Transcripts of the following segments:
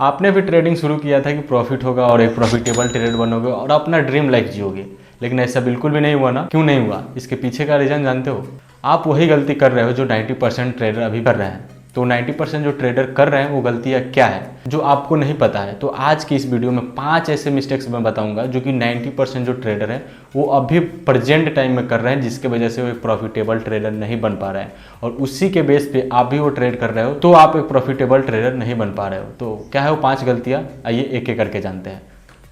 आपने भी ट्रेडिंग शुरू किया था कि प्रॉफिट होगा और एक प्रॉफिटेबल ट्रेडर बनोगे और अपना ड्रीम लाइफ जियोगे, लेकिन ऐसा बिल्कुल भी नहीं हुआ ना। क्यों नहीं हुआ? इसके पीछे का रीज़न जानते हो? आप वही गलती कर रहे हो जो 90% ट्रेडर अभी कर रहे हैं। तो 90% जो ट्रेडर कर रहे हैं वो गलतियाँ क्या है जो आपको नहीं पता है। तो आज की इस वीडियो में 5 ऐसे मिस्टेक्स मैं बताऊंगा जो कि 90% जो ट्रेडर है वो अभी प्रेजेंट टाइम में कर रहे हैं, जिसके वजह से वो एक प्रॉफिटेबल ट्रेडर नहीं बन पा रहे हैं। और उसी के बेस पे आप भी वो ट्रेड कर रहे हो तो आप एक प्रॉफिटेबल ट्रेडर नहीं बन पा रहे हो। तो क्या है वो 5 गलतियाँ, आइए एक एक करके जानते हैं।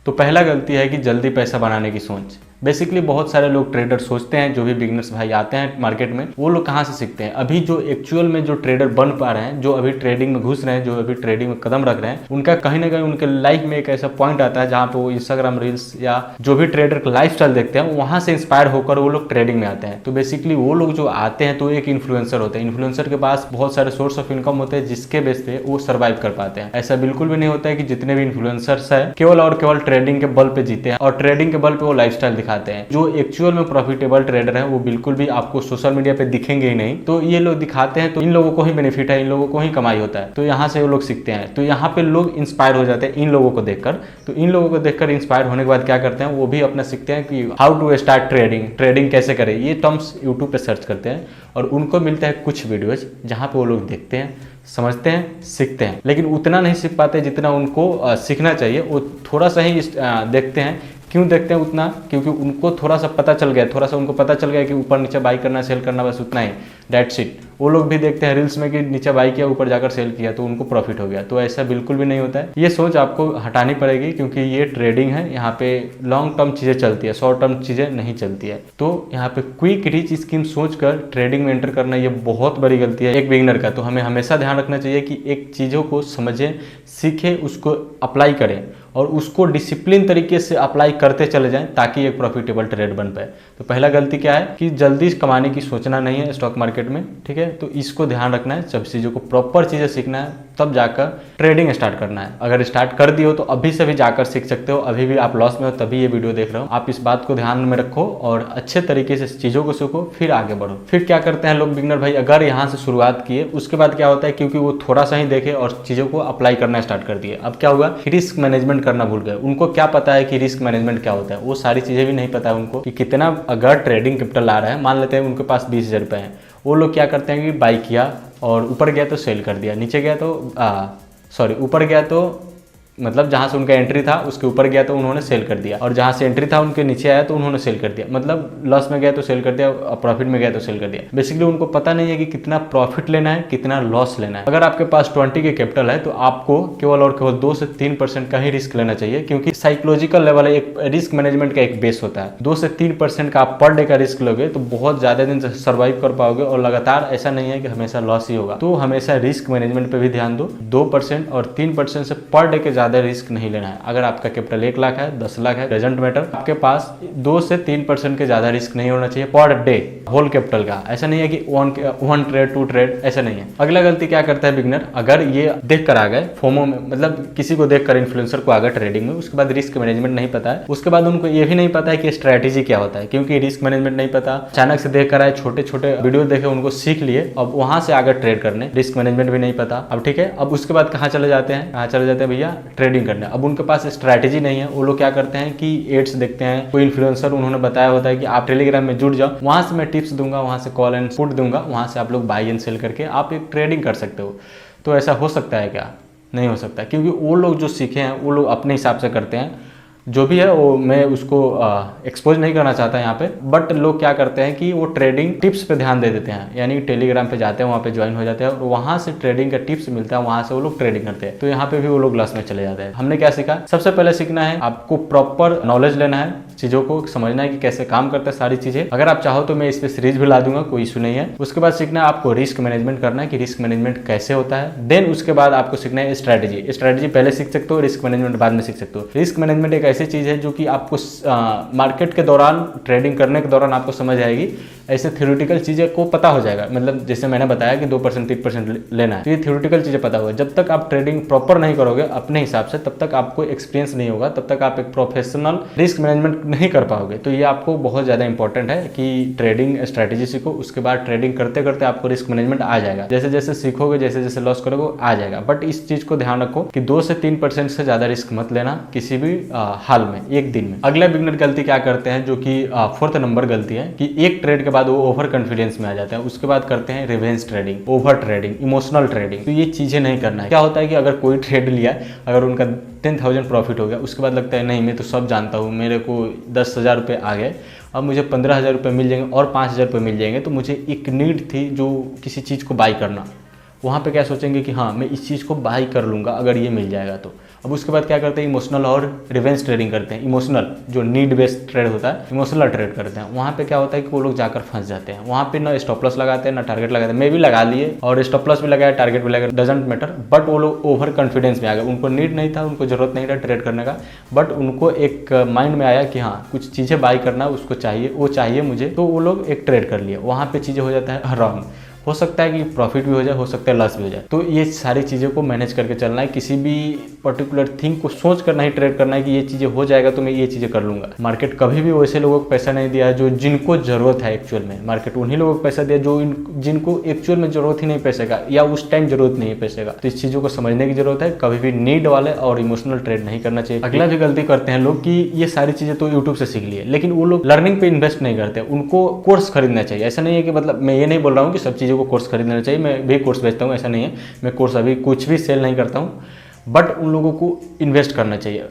तो पहला गलती है कि जल्दी पैसा बनाने की सोच। बेसिकली बहुत सारे लोग ट्रेडर सोचते हैं, जो भी बिगनर्स भाई आते हैं मार्केट में, वो लोग कहाँ से सीखते हैं? अभी जो एक्चुअल में जो ट्रेडर बन पा रहे हैं, जो अभी ट्रेडिंग में घुस रहे हैं, जो अभी ट्रेडिंग में कदम रख रहे हैं, उनका कहीं ना कहीं उनके लाइफ में एक ऐसा पॉइंट आता है जहाँ पे वो इंस्टाग्राम रील्स या जो भी ट्रेडर का लाइफ स्टाइल देखते हैं वहाँ से इंस्पायर होकर वो लोग ट्रेडिंग में आते हैं। तो बेसिकली वो लोग जो आते हैं तो एक इन्फ्लुएंसर होते हैं, इन्फ्लुएंसर के पास बहुत सारे सोर्स ऑफ इनकम होते हैं जिसके बेस पे वो सर्वाइव कर पाते हैं। ऐसा बिल्कुल भी नहीं होता है कि जितने भी इन्फ्लुएंसर्स है केवल और केवल ट्रेडिंग के बल पे जीते हैं और ट्रेडिंग के बल पे वो लाइफस्टाइल दिखाते हैं। जो एक्चुअल में प्रॉफिटेबल ट्रेडर है वो बिल्कुल भी आपको सोशल मीडिया पे दिखेंगे ही नहीं। तो ये लोग दिखाते हैं तो इन लोगों को ही बेनिफिट है, इन लोगों को ही कमाई होता है। तो यहाँ से वो लोग सीखते हैं, तो यहाँ पे लोग इंस्पायर हो जाते हैं इन लोगों को देखकर। तो इन लोगों को देखकर इंस्पायर होने के बाद क्या करते हैं, वो भी अपना सीखते हैं कि how to start trading, trading कैसे करें। ये टर्म्स यूट्यूब पे सर्च करते हैं और उनको मिलता है कुछ वीडियोज जहाँ पे वो लोग देखते हैं, समझते हैं, सीखते हैं, लेकिन उतना नहीं सीख पाते जितना उनको सीखना चाहिए। वो थोड़ा सा ही देखते हैं। क्यों देखते हैं उतना? क्योंकि उनको थोड़ा सा पता चल गया, थोड़ा सा उनको पता चल गया कि ऊपर नीचे बाई करना, सेल करना, बस उतना ही, दैट्स इट। वो लोग भी देखते हैं रील्स में कि नीचे बाई किया, ऊपर जाकर सेल किया तो उनको प्रॉफिट हो गया। तो ऐसा बिल्कुल भी नहीं होता है। ये सोच आपको हटानी पड़ेगी क्योंकि ये ट्रेडिंग है, यहाँ पे लॉन्ग टर्म चीज़ें चलती है, शॉर्ट टर्म चीज़ें नहीं चलती है। तो यहाँ पे क्विक रिच स्कीम सोचकर ट्रेडिंग में एंटर करना ये बहुत बड़ी गलती है एक बिगिनर का। तो हमें हमेशा ध्यान रखना चाहिए कि एक चीज़ों को समझें, सीखें, उसको अप्लाई करें और उसको डिसिप्लिन तरीके से अप्लाई करते चले जाएं ताकि एक प्रॉफिटेबल ट्रेड बन पाए। तो पहला गलती क्या है कि जल्दी कमाने की सोचना नहीं है स्टॉक मार्केट में, ठीक है। तो इसको ध्यान रखना है, सब चीज़ों को प्रॉपर चीज़ें सीखना है, तब जाकर ट्रेडिंग स्टार्ट करना है। अगर स्टार्ट कर दिए हो तो अभी से भी जाकर सीख सकते हो। अभी भी आप लॉस में हो तभी ये वीडियो देख रहे हो। आप इस बात को ध्यान में रखो और अच्छे तरीके से चीज़ों को सीखो, फिर आगे बढ़ो। फिर क्या करते हैं लोग बिगनर भाई, अगर यहाँ से शुरुआत किए उसके बाद क्या होता है, क्योंकि वो थोड़ा सा ही देखे और चीज़ों को अप्लाई करना स्टार्ट कर दिए, अब क्या हुआ, रिस्क मैनेजमेंट करना भूल गए। उनको क्या पता है कि रिस्क मैनेजमेंट क्या होता है? वो सारी चीज़ें भी नहीं पता है उनको कि कितना अगर ट्रेडिंग कैपिटल आ रहा है, मान लेते हैं उनके पास 20,000 रुपये हैं, वो लोग क्या करते हैं कि बाई किया और ऊपर गया तो सेल कर दिया, नीचे गया तो ऊपर गया तो मतलब जहाँ से उनका एंट्री था उसके ऊपर गया तो उन्होंने सेल कर दिया, और जहाँ से एंट्री था उनके नीचे आया तो उन्होंने सेल कर दिया। मतलब लॉस में गया तो सेल कर दिया, प्रॉफिट में गया तो सेल कर दिया। बेसिकली उनको पता नहीं है कि कितना प्रॉफिट लेना है, कितना लॉस लेना है। अगर आपके पास 20 के कैपिटल है तो आपको केवल और केवल 2 से 3% का ही रिस्क लेना चाहिए, क्योंकि साइकोलॉजिकल लेवल है, एक रिस्क मैनेजमेंट का एक बेस होता है। 2 से 3% का आप पर डे का रिस्क लोगे तो बहुत ज़्यादा दिन से सर्वाइव कर पाओगे, और लगातार ऐसा नहीं है कि हमेशा लॉस ही होगा। तो हमेशा रिस्क मैनेजमेंट पर भी ध्यान दो। 2% और 3% से पर डे के ज़्यादा रिस्क नहीं लेना है। अगर आपका कैपिटल 1 लाख है, 10 लाख है, डजंट मैटर, आपके पास 2 से 3% के ज्यादा रिस्क नहीं होना चाहिए पर डे होल कैपिटल का। ऐसा नहीं है कि वन ट्रेड 2 ट्रेड, ऐसा नहीं है। अगला गलती क्या करता है बिगिनर, अगर ये देख कर आ गए फोमो में, मतलब किसी को देखकर इन्फ्लुएंसर को आ गए ट्रेडिंग में, उसके बाद रिस्क मैनेजमेंट नहीं पता है, उसके बाद उनको ये भी नहीं पता है कि स्ट्रैटेजी क्या होता है, क्योंकि रिस्क मैनेजमेंट नहीं पता। अचानक से देख कर आए, छोटे छोटे वीडियो देखे, उनको सीख लिए, अब वहां से आगे ट्रेड करने, रिस्क मैनेजमेंट भी नहीं पता। अब ठीक है, अब उसके बाद कहाँ चले जाते हैं भैया, ट्रेडिंग करने। अब उनके पास स्ट्रैटेजी नहीं है। वो लोग क्या करते हैं कि एड्स देखते हैं, कोई इन्फ्लुएंसर उन्होंने बताया होता है कि आप टेलीग्राम में जुड़ जाओ, वहां से मैं टिप्स दूंगा, वहां से कॉल एंड पुट दूंगा, वहां से आप लोग बाई एंड सेल करके आप एक ट्रेडिंग कर सकते हो। तो ऐसा हो सकता है क्या? नहीं हो सकता, क्योंकि वो लोग जो सीखे हैं वो लोग अपने हिसाब से करते हैं। जो भी है वो मैं उसको एक्सपोज नहीं करना चाहता यहाँ पे, बट लोग क्या करते हैं कि वो ट्रेडिंग टिप्स पे ध्यान दे देते हैं, यानी टेलीग्राम पे जाते हैं, वहाँ पे ज्वाइन हो जाते हैं और वहाँ से ट्रेडिंग का टिप्स मिलता है, वहाँ से वो लोग ट्रेडिंग करते हैं। तो यहाँ पे भी वो लोग लॉस में चले जाते हैं। हमने क्या सीखा? सबसे पहले सीखना है आपको प्रॉपर नॉलेज लेना है, चीज़ों को समझना है कि कैसे काम करता है सारी चीज़ें। अगर आप चाहो तो मैं इस पर सीरीज भी ला दूंगा, कोई इशू नहीं है। उसके बाद सीखना है आपको रिस्क मैनेजमेंट करना है कि रिस्क मैनेजमेंट कैसे होता है। देन उसके बाद आपको सीखना है स्ट्रैटेजी पहले सीख सकते हो, रिस्क मैनेजमेंट बाद में सीख सकते हो। रिस्क मैनेजमेंट एक ऐसी चीज़ है जो कि आपको मार्केट के दौरान, ट्रेडिंग करने के दौरान आपको समझ आएगी। ऐसे थ्योरेटिकल चीज़ें को पता हो जाएगा, मतलब जैसे मैंने बताया कि 2% 3% लेना है, तो ये थ्योरेटिकल चीज़ें पता होगा। जब तक आप ट्रेडिंग प्रॉपर नहीं करोगे अपने हिसाब से, तब तक आपको एक्सपीरियंस नहीं होगा, तब तक आप एक प्रोफेशनल रिस्क मैनेजमेंट नहीं कर पाओगे। तो ये आपको बहुत ज़्यादा इंपॉर्टेंट है कि ट्रेडिंग स्ट्रैटेजी सीखो, उसके बाद ट्रेडिंग करते करते आपको रिस्क मैनेजमेंट आ जाएगा। जैसे जैसे सीखोगे, जैसे जैसे लॉस करोगे आ जाएगा। बट इस चीज़ को ध्यान रखो कि 2 से 3% से ज़्यादा रिस्क मत लेना किसी भी हाल में, एक दिन में। अगला बिगनर गलती क्या करते हैं, जो कि 4th नंबर गलती है, कि एक ट्रेड के बाद वो ओवर कॉन्फिडेंस में आ जाते हैं। उसके बाद करते हैं revenge trading, over trading, emotional trading. तो ये चीज़ें नहीं करना है। क्या होता है कि अगर कोई ट्रेड लिया, अगर उनका 10,000 प्रॉफिट हो गया, उसके बाद लगता है नहीं मैं तो सब जानता हूँ, मेरे को 10,000 रुपये आ गए, अब मुझे 15,000 रुपये मिल जाएंगे और 5,000 रुपये मिल जाएंगे, तो मुझे एक नीड थी जो किसी चीज़ को बाई करना। वहाँ पे क्या सोचेंगे कि हाँ मैं इस चीज़ को बाई कर लूँगा अगर ये मिल जाएगा तो। अब उसके बाद क्या करते हैं, इमोशनल और रिवेंज ट्रेडिंग करते हैं। इमोशनल जो नीड बेस्ड ट्रेड होता है, इमोशनल ट्रेड करते हैं। वहाँ पे क्या होता है कि वो लोग जाकर फंस जाते हैं। वहाँ पे ना स्टॉप लॉस लगाते हैं ना टारगेट लगाते हैं। मैं भी लगा लिए और स्टॉप लॉस भी लगाया, टारगेट भी लगाया, डजंट मैटर। बट वो लोग ओवर कॉन्फिडेंस में आ गए। उनको नीड नहीं था, उनको जरूरत नहीं था ट्रेड करने का, बट उनको एक माइंड में आया कि हाँ कुछ चीज़ें बाई करना उसको चाहिए, वो चाहिए मुझे, तो वो लोग एक ट्रेड कर लिए। वहाँ पे चीज़ें हो जाता है रॉन्ग। हो सकता है कि प्रॉफिट भी हो जाए, हो सकता है लॉस भी हो जाए। तो ये सारी चीज़ों को मैनेज करके चलना है। किसी भी पर्टिकुलर थिंग को सोच कर नहीं ट्रेड करना है कि ये चीज़ें हो जाएगा तो मैं ये चीज़ें कर लूँगा। मार्केट कभी भी वैसे लोगों को पैसा नहीं दिया जो जिनको ज़रूरत है एक्चुअल में। मार्केट उन्हीं लोगों को पैसा दिया जो जिनको एक्चुअल में ज़रूरत ही नहीं पैसे का, या उस टाइम ज़रूरत नहीं है पैसे का। तो इस चीज़ों को समझने की ज़रूरत है। कभी भी नीड वाले और इमोशनल ट्रेड नहीं करना चाहिए। अगला भी गलती करते हैं लोग कि ये सारी चीज़ें तो यूट्यूब से सीख लिए, लेकिन वो लोग लर्निंग पे इन्वेस्ट नहीं करते। उनको कोर्स खरीदना चाहिए। ऐसा नहीं है कि मतलब मैं ये नहीं बोल रहा हूँ कि सब चीज़ों को कोर्स खरीदना चाहिए, मैं भी कोर्स बेचता हूँ, ऐसा नहीं है। मैं कोर्स अभी कुछ भी सेल नहीं करता हूँ, बट उन लोगों को इन्वेस्ट करना चाहिए,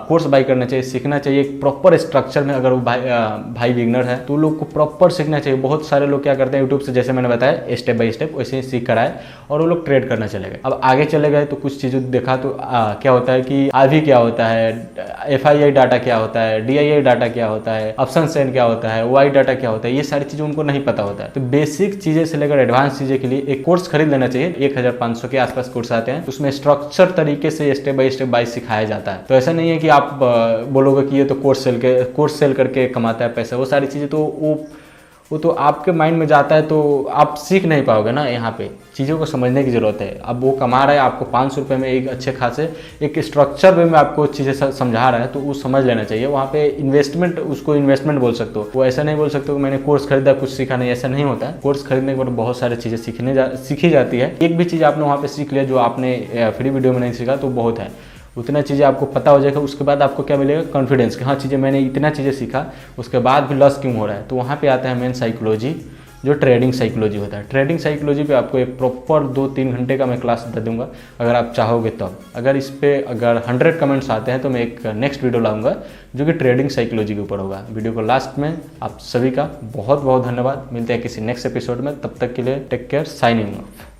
कोर्स बाई करना चाहिए, सीखना चाहिए एक प्रॉपर स्ट्रक्चर में। अगर वो भाई बिगनर है तो लोग को प्रॉपर सीखना चाहिए। बहुत सारे लोग क्या करते हैं यूट्यूब से, जैसे मैंने बताया स्टेप बाय स्टेप वैसे ही सीख कर आए और वो लोग ट्रेड करना चले गए। अब आगे चले गए तो कुछ चीज़ों देखा तो क्या होता है कि आरवी क्या होता है, FII डाटा क्या होता है, DII डाटा क्या होता है, ऑप्शन सेंड क्या होता है, वाई डाटा क्या होता है, ये सारी चीज़ें उनको नहीं पता होता है। तो बेसिक चीज़ें से लेकर एडवांस चीज़ें के लिए एक कोर्स खरीद लेना चाहिए। 1,500 के आसपास कोर्स आते हैं, उसमें स्ट्रक्चर तरीके से स्टेप बाय सिखाया जाता है। तो ऐसा नहीं है कि आप बोलोगे कि ये तो कोर्स सेल करके कमाता है पैसा। वो सारी चीज़ें तो वो तो आपके माइंड में जाता है, तो आप सीख नहीं पाओगे ना। यहाँ पे चीज़ों को समझने की ज़रूरत है। अब वो कमा रहा है आपको 500 रुपये में एक अच्छे खासे एक स्ट्रक्चर वे में आपको चीज़ें समझा रहा है, तो वो समझ लेना चाहिए। वहाँ पे इन्वेस्टमेंट, उसको इन्वेस्टमेंट बोल सकते हो। वो ऐसा नहीं बोल सकते हो कि मैंने कोर्स खरीदा कुछ सीखा नहीं, ऐसा नहीं होता है। कोर्स खरीदने के बाद बहुत सारी चीज़ें सीखी जाती है। एक भी चीज़ आपने वहाँ पर सीख लिया जो आपने फ्री वीडियो में नहीं सीखा तो बहुत है। उतना चीज़ें आपको पता हो जाएगा, उसके बाद आपको क्या मिलेगा, कॉन्फिडेंस कि हाँ चीज़ें मैंने इतना चीज़ें सीखा, उसके बाद भी लॉस क्यों हो रहा है। तो वहाँ पे आता है मेन साइकोलॉजी, जो ट्रेडिंग साइकोलॉजी होता है। ट्रेडिंग साइकोलॉजी पे आपको एक प्रॉपर 2-3 घंटे का मैं क्लास दे दूंगा अगर आप चाहोगे तब। अगर इस पर अगर 100 कमेंट्स आते हैं तो मैं एक नेक्स्ट वीडियो लाऊंगा जो कि ट्रेडिंग साइकोलॉजी के ऊपर होगा। वीडियो को लास्ट में आप सभी का बहुत बहुत धन्यवाद। मिलते हैं किसी नेक्स्ट एपिसोड में, तब तक के लिए टेक केयर, साइनिंग ऑफ।